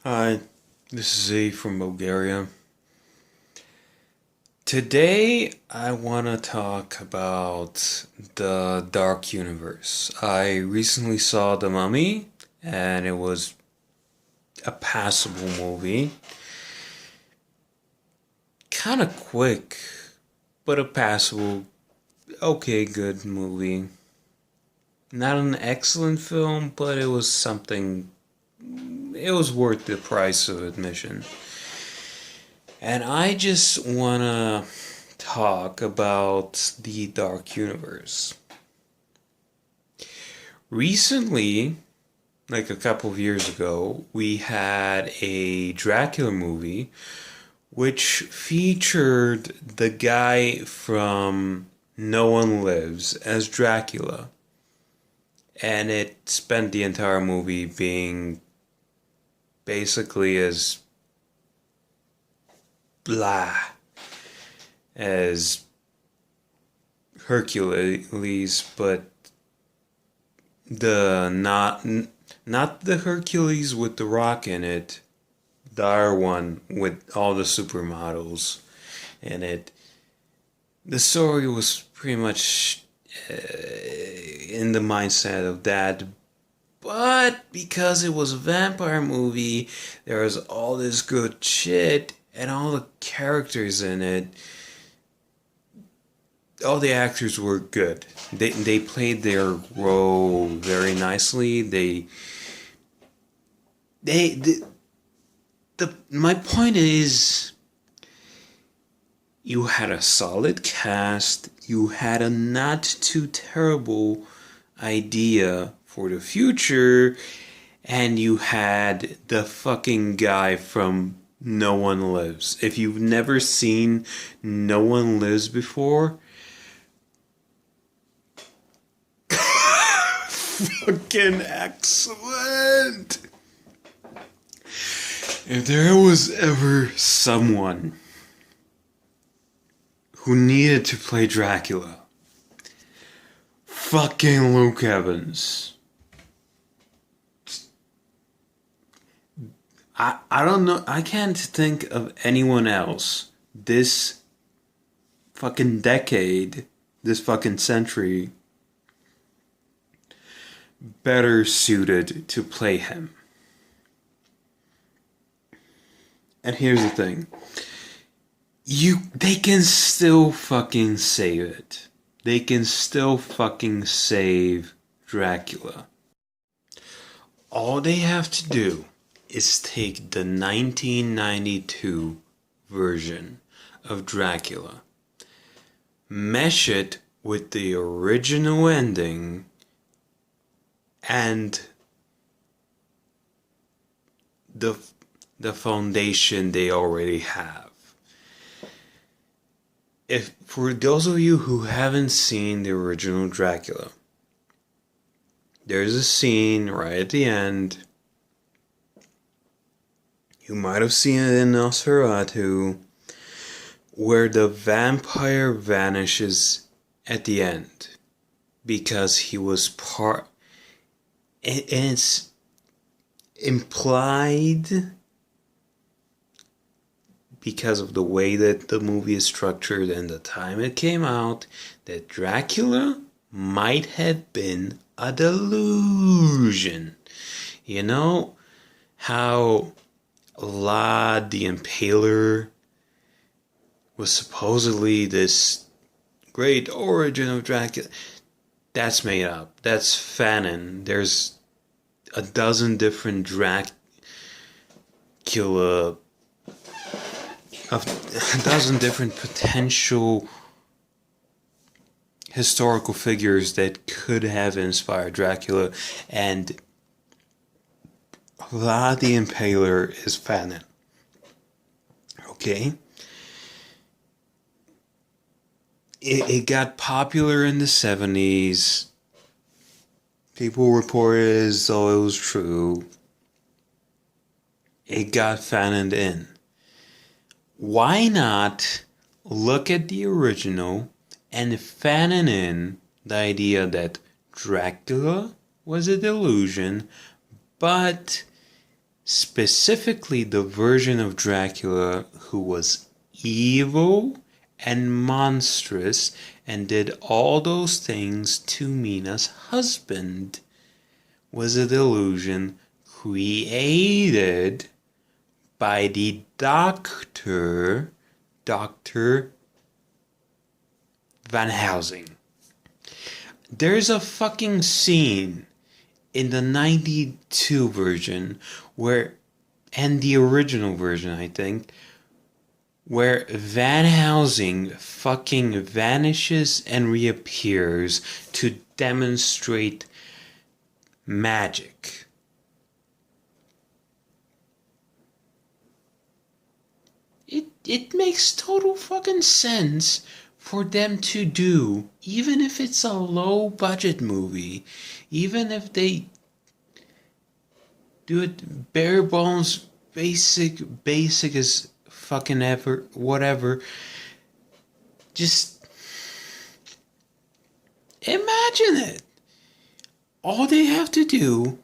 Hi, this is Z from Bulgaria. Today I want to talk about the Dark Universe. I recently saw The Mummy and it was a passable movie. Kind of quick, but a passable, okay, good movie. Not an excellent film, but it was something, it was worth the price of admission. And I just want to talk about the Dark Universe. Recently, like a couple of years ago, we had a Dracula movie which featured the guy from No One Lives as Dracula. And it spent the entire movie being basically as blah as Hercules, but the not the Hercules with the rock in it, the other one with all the supermodels in it. The story was pretty much in the mindset of that, but because it was a vampire movie, there was all this good shit and all the characters in it. All the actors were good. They played their role very nicely. The my point is, you had a solid cast. You had a not too terrible idea for the future, and you had the fucking guy from No One Lives. If you've never seen No One Lives before, fucking excellent! If there was ever someone who needed to play Dracula, fucking Luke Evans. I don't know. I can't think of anyone else this fucking decade, this fucking century, better suited to play him. And here's the thing. They can still fucking save it. They can still fucking save Dracula. All they have to do is take the 1992 version of Dracula, mesh it with the original ending, and the the foundation they already have. If for those of you who haven't seen the original Dracula, there's a scene right at the end. You might have seen it in Nosferatu, where the vampire vanishes at the end because he was part. And it's implied because of the way that the movie is structured and the time it came out, that Dracula might have been a delusion. You know how Vlad the Impaler was supposedly this great origin of Dracula? That's made up. That's fanon. There's a dozen different Dracula, a dozen different potential historical figures that could have inspired Dracula, and Vlad the Impaler is fanon. Okay? It got popular in the 70s. People reported as though it was true. It got fanoned in. Why not look at the original and fanon in the idea that, Dracula was a delusion, but Specifically, the version of Dracula who was evil and monstrous and did all those things to Mina's husband was a delusion created by the Dr. Van Helsing. There's a fucking scene in the 92 version and the original version, I think, where Van Helsing fucking vanishes and reappears to demonstrate magic. It makes total fucking sense for them to do, even if it's a low budget movie, even if they do it bare bones, basic as fucking ever, whatever. Just imagine it. All they have to do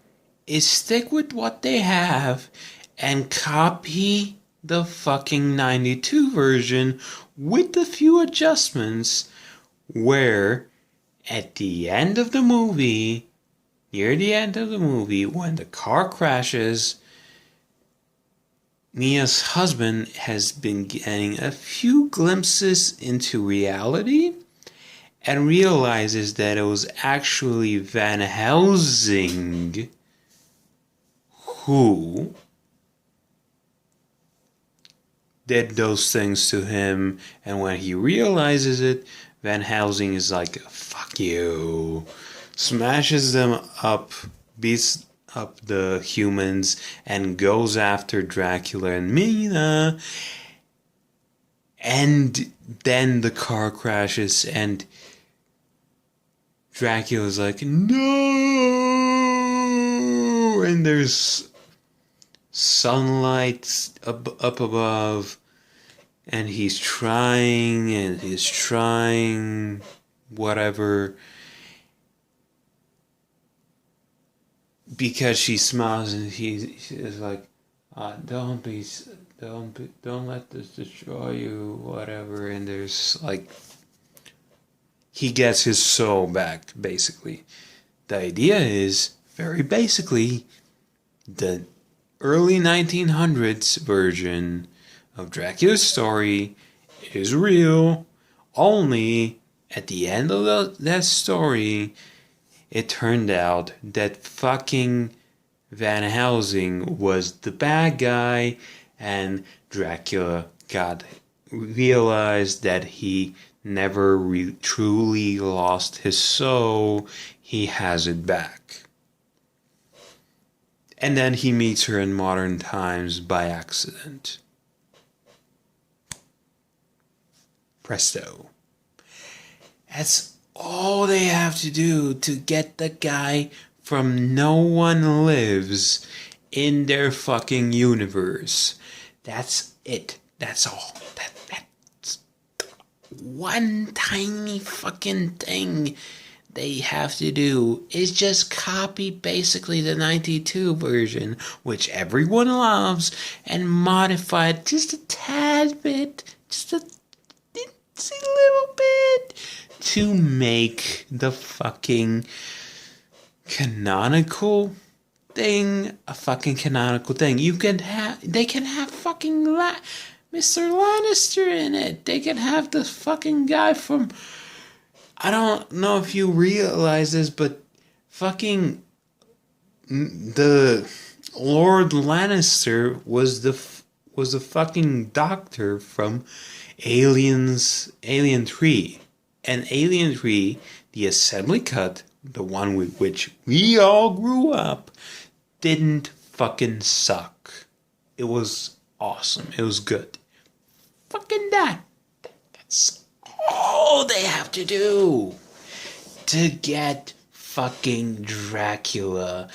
is stick with what they have and copy the fucking 92 version with a few adjustments, where at the end of the movie, near the end of the movie, when the car crashes, Mia's husband has been getting a few glimpses into reality and realizes that it was actually Van Helsing who did those things to him. And when he realizes it, Van Helsing is like, fuck you, smashes them up, beats up the humans, and goes after Dracula and Mina. And then the car crashes and Dracula's like, no, and there's sunlight up above, and he's trying whatever, because she smiles and she's like, don't let this destroy you, whatever. And there's like, he gets his soul back, basically. The idea is, very basically, the early 1900s version of Dracula's story is real, only at the end of that story, it turned out that fucking Van Helsing was the bad guy, and Dracula realized that he never truly lost his soul. He has it back. And then he meets her in modern times by accident. Presto. That's all they have to do to get the guy from No One Lives in their fucking universe. That's it. That's all. That's one tiny fucking thing they have to do is just copy basically the 92 version, which everyone loves, and modify it just a tad bit, just a little bit, to make the fucking canonical thing a fucking canonical thing. They can have fucking Mr. Lannister in it. They can have the fucking guy from, I don't know if you realize this, but fucking the Lord Lannister was the fucking doctor from Alien 3. And Alien 3, the assembly cut, the one with which we all grew up, didn't fucking suck. It was awesome. It was good. Fucking that. That's all they have to do to get fucking Dracula.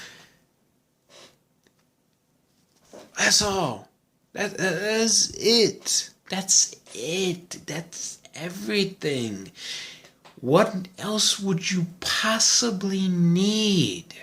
That's all. That's it. That's it. That's everything. What else would you possibly need?